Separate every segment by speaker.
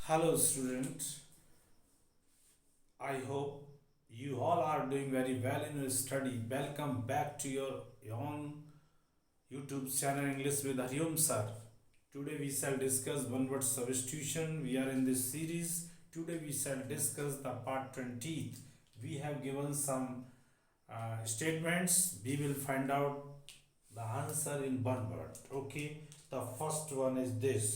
Speaker 1: Hello, students. I hope you all are doing very well in your study. Welcome back to your own YouTube channel English with Hariom sir. Today we shall discuss one word substitution. We are in this series. Today we shall discuss the part 20th. We have given some statements. We will find out the answer in one word. Okay. The first one is this.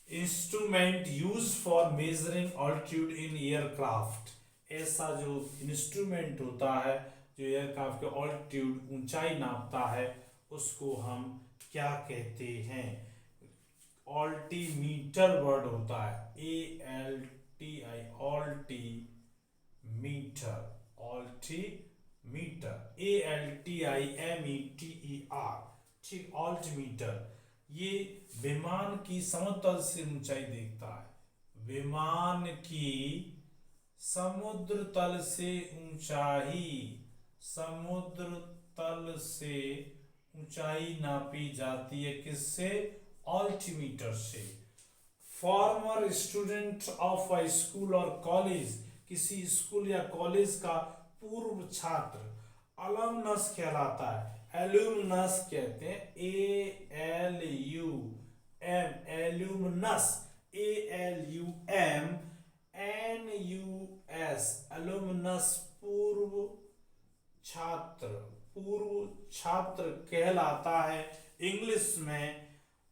Speaker 1: Instrument use for measuring altitude in aircraft. ऐसा जो instrument होता है जो aircraft के altitude ऊंचाई नापता है उसको हम क्या कहते हैं। ऑल्टीमीटर वर्ड होता है ALTI ऑल्टीमीटर ऑल्टीमीटर ALTIMETER ठीक ऑल्टीमीटर। ये विमान की समतल से ऊंचाई देखता है। विमान की समुद्र तल से ऊंचाई समुद्र तल से ऊंचाई नापी जाती है किससे? ऑल्टीमीटर से। Farmer student of a school और कॉलेज किसी स्कूल या कॉलेज का पूर्व छात्र अलमनस कहलाता है। एल्यूमनस कहते हैं एल्यूमनस ALUMNUS एल्यूमनस पूर्व छात्र कहलाता है। इंग्लिश में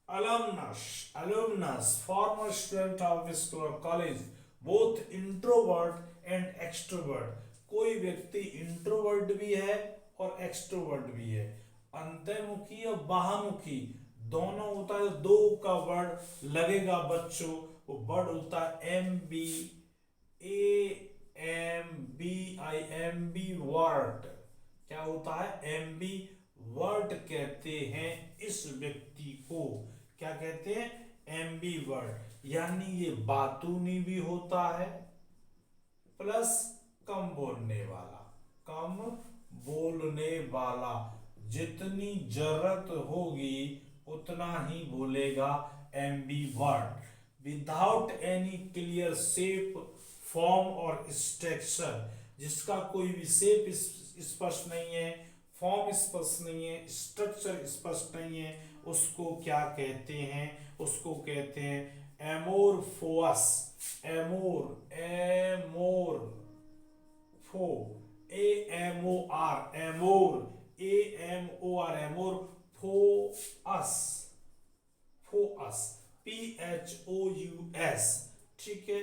Speaker 1: alumnus former student of school or college both introvert and extrovert। कोई व्यक्ति इंट्रोवर्ट भी है और एक्सट्रोवर्ट भी है। अंतर्मुखी और बाह्यमुखी दोनों होता है। दो का वर्ड लगेगा बच्चों, वो वर्ड होता है MBAMBI वर्ड। क्या होता है? MB वर्ड कहते हैं इस व्यक्ति को। क्या कहते हैं? MB word. यानी ये बातूनी भी होता है प्लस कम बोलने वाला। जितनी जरूरत होगी उतना ही बोलेगा MB word. Without any clear shape form और स्ट्रक्चर जिसका कोई भी शेप स्पष्ट नहीं है, फॉर्म स्पष्ट नहीं है, स्ट्रक्चर स्पष्ट नहीं है, उसको क्या कहते हैं? उसको कहते हैं एमोरफोअस। PHOUS ठीक है।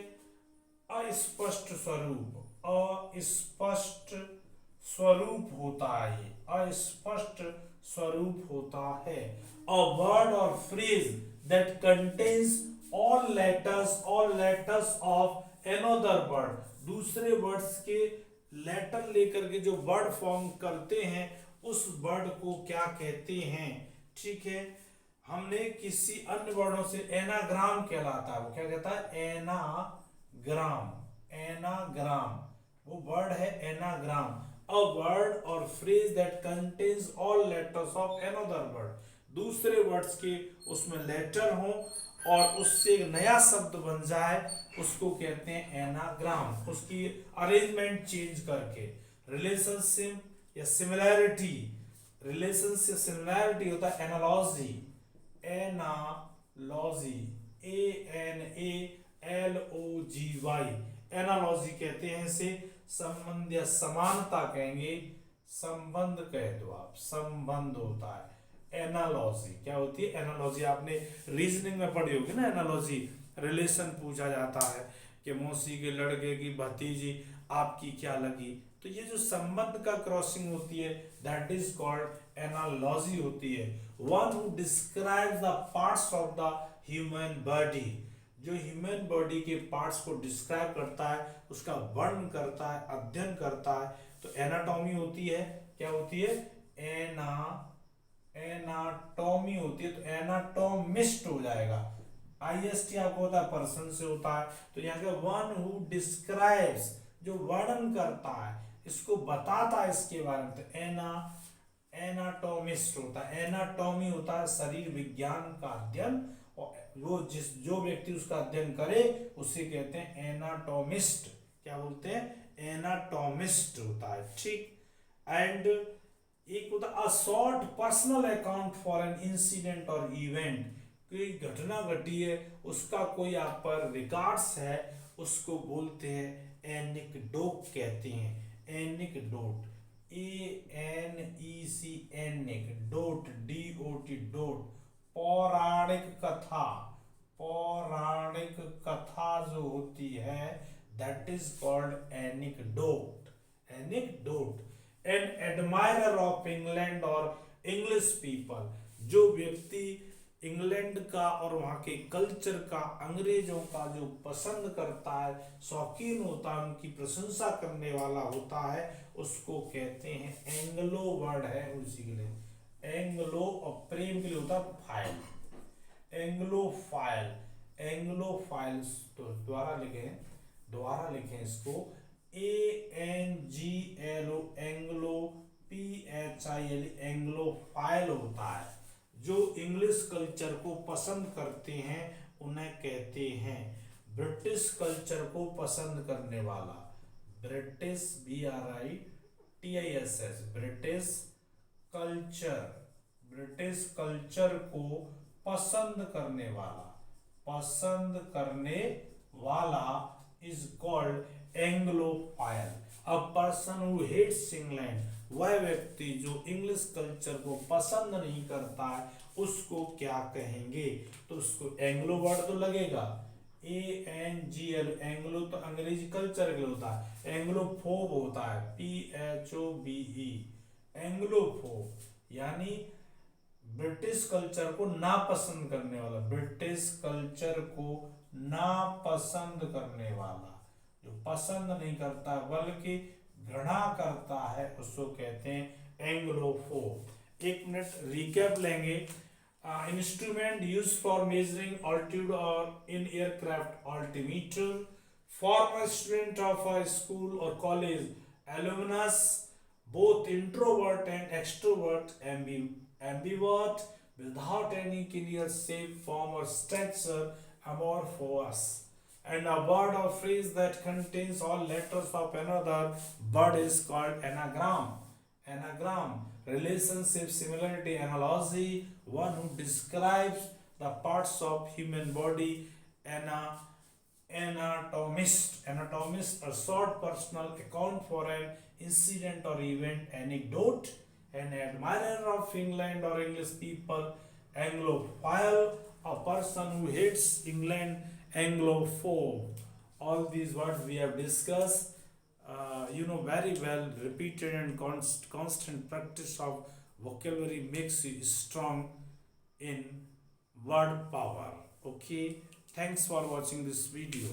Speaker 1: अस्पष्ट स्वरूप होता है। अ वर्ड और phrase that contains all letters of another word। दूसरे वर्ड्स के लेटर लेकर के जो वर्ड फॉर्म करते हैं उस वर्ड को क्या कहते हैं? ठीक है। हमने किसी अन्य वर्डों से एनाग्राम कहलाता है। वो क्या कहता है? एनाग्राम वो वर्ड है एनाग्राम। अ वर्ड और phrase that contains all letters of another word. दूसरे वर्ड्स के उसमें लेटर हो और उससे एक नया शब्द बन जाए उसको कहते हैं एनाग्राम। उसकी अरेंजमेंट चेंज करके। रिलेशनशिप या सिमिलैरिटी होता है एनालॉजी ANALOGY एनालॉजी कहते हैं इसे। संबंध या समानता कहेंगे, संबंध कह दो आप, संबंध होता है एनालॉजी। क्या होती है एनालॉजी? आपने रीजनिंग में पढ़ी होगी ना एनालॉजी। रिलेशन पूछा जाता है कि मौसी के लड़के की भतीजी आपकी क्या लगी, तो ये जो संबंध का क्रॉसिंग होती है दैट इज कॉल्ड एनालॉजी होती है। One who describe the parts of the human body जो ह्यूमन बॉडी के पार्ट्स को डिस्क्राइब करता है, उसका वर्णन करता है, अध्ययन करता है, तो एनाटॉमी होती है। क्या होती है? एनाटॉमी होती है। तो एनाटोमिस्ट हो जाएगा। IST आपको होता है पर्सन से होता है। तो यहाँ का वन हु डिस्क्राइब्स जो वर्णन करता है, इसको बताता है इसके बारे में, तो एनाटोमिस्ट होता है। एनाटॉमी होता है शरीर विज्ञान का अध्ययन और जो व्यक्ति उसका अध्ययन करे उसे कहते हैं एनाटोमिस्ट। क्या बोलते हैं? एनाटोमिस्ट होता है, ठीक। एंड एक होता है a short personal account for an incident और इवेंट। कोई घटना घटी है, उसका कोई आप पर रिकॉर्ड्स है, उसको बोलते हैं एनेक्डोट कहते हैं। एनेक्डोट, एनेक्डोट, डोट, डोट। पौराणिक कथा, पौराणिक कथा जो होती है that is called anecdote. Anecdote. An admirer of England और इंग्लिश पीपल, जो व्यक्ति इंग्लैंड का और वहाँ के कल्चर का, अंग्रेजों का जो पसंद करता है, शौकीन होता है, उनकी प्रशंसा करने वाला होता है, उसको कहते हैं, एंग्लो वर्ड है उसी के लिए, एंग्लो, और प्रेम के लिए होता है फाइल, एंग्लोफाइल, एंग्लोफाइल्स। तो दोबारा लिखें इसको, ANGLO, एंग्लो, PHIL, एंग्लोफाइल होता है। जो इंग्लिश कल्चर को पसंद करते हैं उन्हें कहते हैं। ब्रिटिश कल्चर को पसंद करने वाला, British, BRITISS, British culture, British culture को पसंद करने वाला is called Anglophile. A person who hates England, वह व्यक्ति जो इंग्लिश कल्चर को पसंद नहीं करता है उसको क्या कहेंगे? तो उसको एंग्लो वर्ड तो लगेगा, ANGL, एंग्लो तो अंग्रेजी कल्चर के लिए होता है। एंग्लोफोब होता है, PHOBE, एंग्लोफोब यानी ब्रिटिश कल्चर को नापसंद करने वाला, ब्रिटिश कल्चर को नापसंद करने वाला, जो पसंद नहीं करता बल्कि घृणा करता है, उसको कहते हैं एंग्लोफोब। एक मिनट रिकैप लेंगे। Instrument use for measuring altitude और in aircraft, altimeter. Former student of a school और college, alumnus, both introvert and extrovert, ambivert, without any clear shape, form or structure, amorphous. And a word or phrase that contains all letters of another word is called anagram. Anagram, relationship, similarity, analogy, one who describes the parts of human body. Anatomist, anatomist, a short personal account for an incident or event. Anecdote, an admirer of England or English people. Anglophile, a person who hates England. Anglophobe. All these words we have discussed. You know very well. Repeated and constant practice of vocabulary makes you strong in word power. Okay. Thanks for watching this video.